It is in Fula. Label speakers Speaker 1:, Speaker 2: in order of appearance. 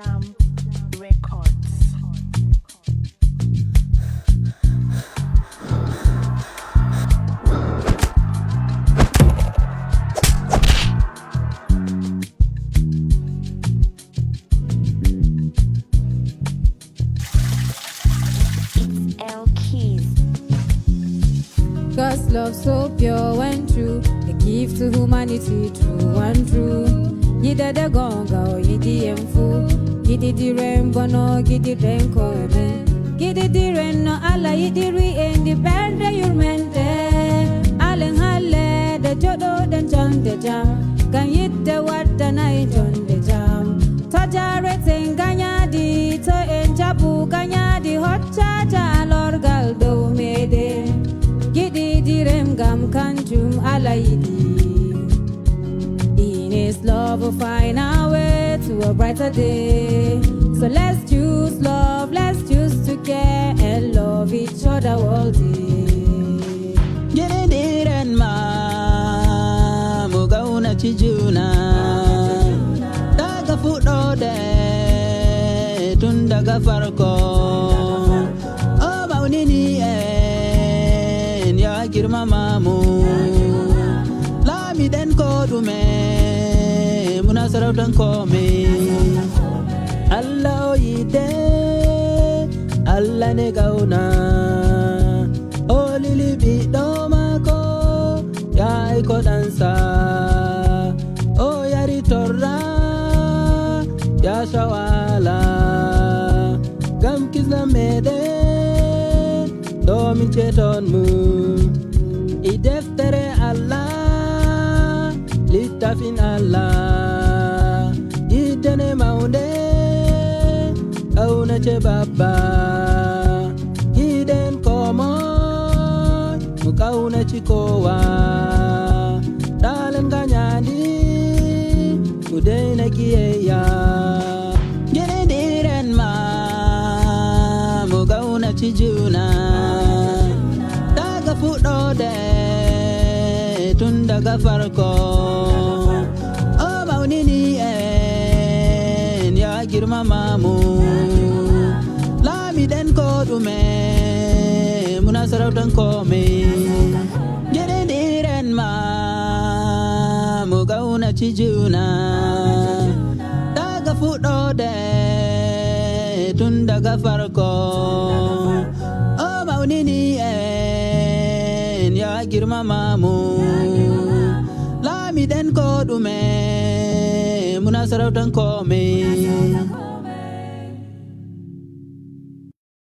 Speaker 1: Jam Records. L Keys.
Speaker 2: God's love so pure and true, a gift to humanity, true and true. Yidede gonga, Giddidiren fu, Giddidiren bono, Giddidiren koeme. Giddidiren no alla yidiri independent yurmente. Allen halle de jodo den John de jam, kan yitte wata na John de jam. Tajare tenganya di to enjabu ganya di hot chacha lorgal do mede. Giddidiren gam kanjum alla yidi. In His love we'll find our way to a brighter day. So let's choose love, let's choose to care and love each other all day.
Speaker 3: Giddidiren ma mugauna chijuna daga fudo de tundaga farko o maunini en ya girma mamu Lamiden ko dume munasarautan kome Allah oyide Allah ne gauna olili bidomako ya iko dansa o yari torra ya shawala gam kisna mede domin cheton mu ideftere Allah litafin Allah idene maunde auna che baba iden komo mukauna chikowa dalen ganyandi udena kiya Giddidiren ma mugauna chijuna daga fudo de tundaga farko o maunini en ya girma mamu Lamiden ko dume munasarautan kome Giddidiren ma mugauna chijuna daga fudo de tundaga farko o maunini en ya girma mamu Lamiden ko dume munasarautan kome